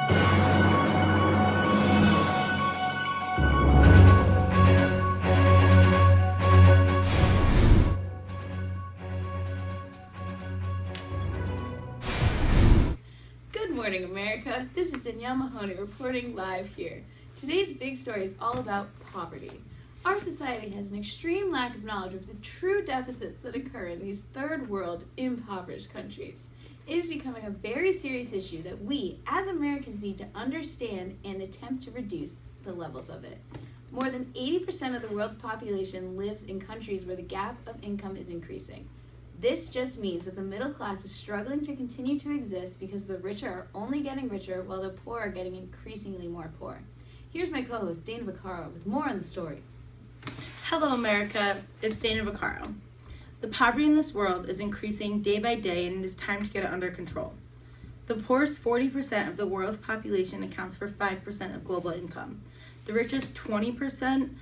Good morning, America. This is Danielle Mahoney reporting live here. Today's big story is all about poverty. Our society has an extreme lack of knowledge of the true deficits that occur in these third world impoverished countries. It is becoming a very serious issue that we, as Americans, need to understand and attempt to reduce the levels of it. More than 80% of the world's population lives in countries where the gap of income is increasing. This just means that the middle class is struggling to continue to exist because the rich are only getting richer while the poor are getting increasingly more poor. Here's my co-host, Dana Vaccaro, with more on the story. Hello, America. It's Dana Vaccaro. The poverty in this world is increasing day by day, and it is time to get it under control. The poorest 40% of the world's population accounts for 5% of global income. The richest 20%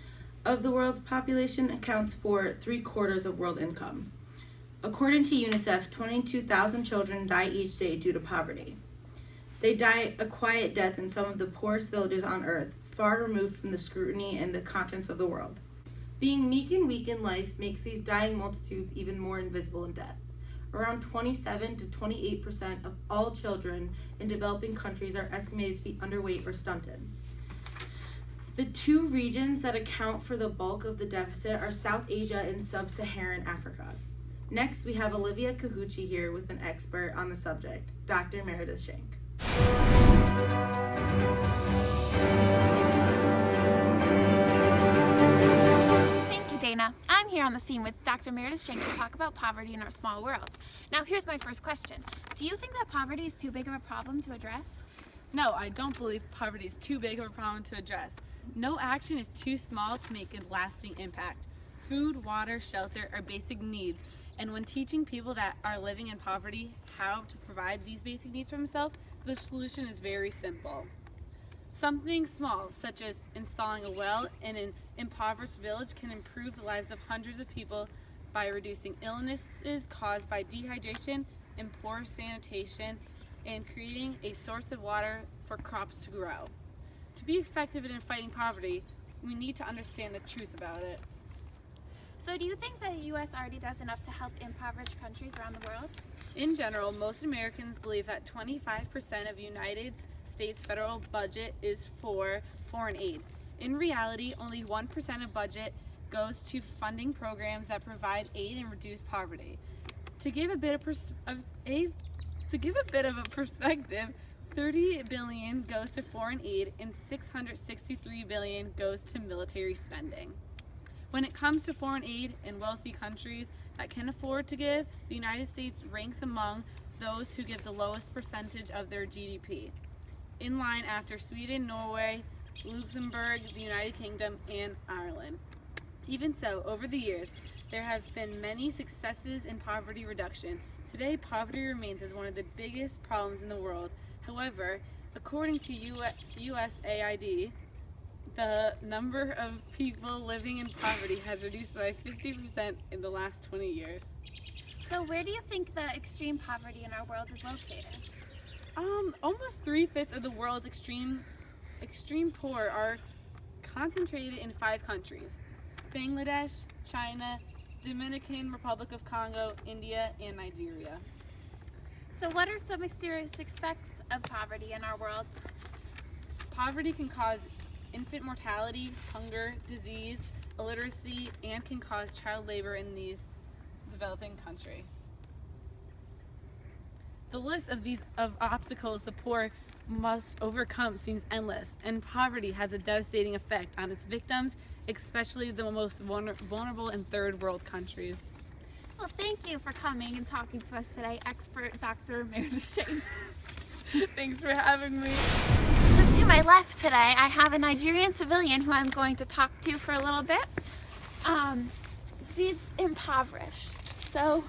of the world's population accounts for 3/4 of world income. According to UNICEF, 22,000 children die each day due to poverty. They die a quiet death in some of the poorest villages on earth, far removed from the scrutiny and the conscience of the world. Being meek and weak in life makes these dying multitudes even more invisible in death. Around 27 to 28% of all children in developing countries are estimated to be underweight or stunted. The two regions that account for the bulk of the deficit are South Asia and Sub-Saharan Africa. Next, we have Olivia Kahuchi here with an expert on the subject, Dr. Meredith Shank. Thank you, Dana. I'm here on the scene with Dr. Meredith Shank to talk about poverty in our small world. Now, here's my first question. Do you think that poverty is too big of a problem to address? No, I don't believe poverty is too big of a problem to address. No action is too small to make a lasting impact. Food, water, shelter are basic needs. And when teaching people that are living in poverty how to provide these basic needs for themselves, the solution is very simple. Something small, such as installing a well in an impoverished village, can improve the lives of hundreds of people by reducing illnesses caused by dehydration and poor sanitation and creating a source of water for crops to grow. To be effective in fighting poverty, we need to understand the truth about it. So do you think that the U.S. already does enough to help impoverished countries around the world? In general, most Americans believe that 25% of the United States federal budget is for foreign aid. In reality, only 1% of budget goes to funding programs that provide aid and reduce poverty. To give a bit of a perspective, $30 billion goes to foreign aid and $663 billion goes to military spending. When it comes to foreign aid in wealthy countries that can afford to give, the United States ranks among those who give the lowest percentage of their GDP, in line after Sweden, Norway, Luxembourg, the United Kingdom, and Ireland. Even so, over the years, there have been many successes in poverty reduction. Today, poverty remains as one of the biggest problems in the world. However, according to USAID, the number of people living in poverty has reduced by 50% in the last 20 years. So where do you think the extreme poverty in our world is located? Almost 3/5 of the world's extreme poor are concentrated in 5 countries: Bangladesh, China, Dominican Republic of Congo, India, and Nigeria. So what are some serious effects of poverty in our world? Poverty can cause infant mortality, hunger, disease, illiteracy, and can cause child labor in these developing countries. The list of obstacles the poor must overcome seems endless, and poverty has a devastating effect on its victims, especially the most vulnerable in third world countries. Well, thank you for coming and talking to us today, expert Dr. Meredith Shank. Thanks for having me. So to my left today, I have a Nigerian civilian who I'm going to talk to for a little bit. She's impoverished, so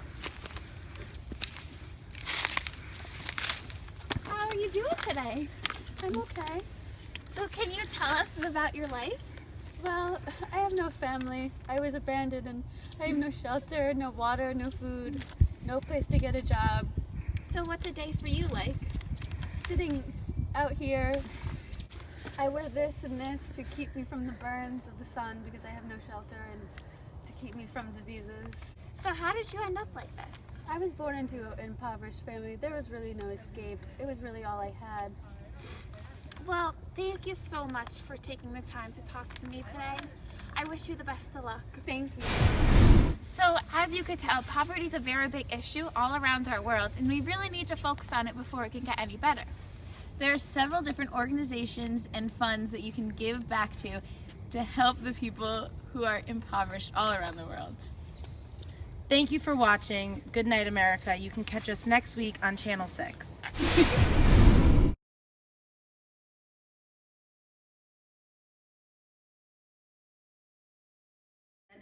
how are you doing today? I'm okay. So can you tell us about your life? Well, I have no family. I was abandoned and I have no shelter, no water, no food, no place to get a job. So what's a day for you like? Sitting out here. I wear this and this to keep me from the burns of the sun because I have no shelter, and to keep me from diseases. So how did you end up like this? I was born into an impoverished family. There was really no escape. It was really all I had. Well, thank you so much for taking the time to talk to me today. I wish you the best of luck. Thank you. So, as you could tell, poverty is a very big issue all around our world, and we really need to focus on it before it can get any better. There are several different organizations and funds that you can give back to help the people who are impoverished all around the world. Thank you for watching. Good night, America. You can catch us next week on Channel 6.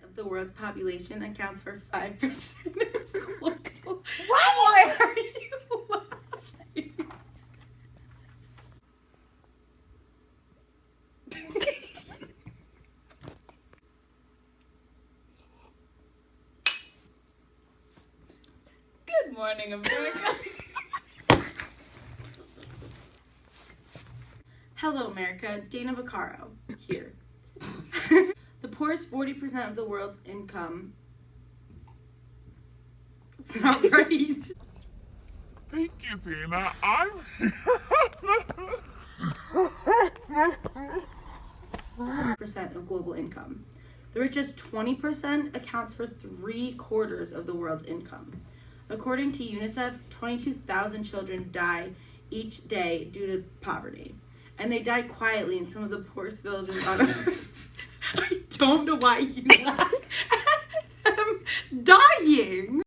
Of the world population accounts for 5% of global. Why are you laughing? Good morning, America. Hello, America. Dana Vaccaro here. The poorest 40% of the world's income. It's not right. Thank you, Dana. I'm Percent of global income. The richest 20% accounts for 3/4 of the world's income. According to UNICEF, 22,000 children die each day due to poverty, and they die quietly in some of the poorest villages on Earth. I don't know why you laugh at them dying.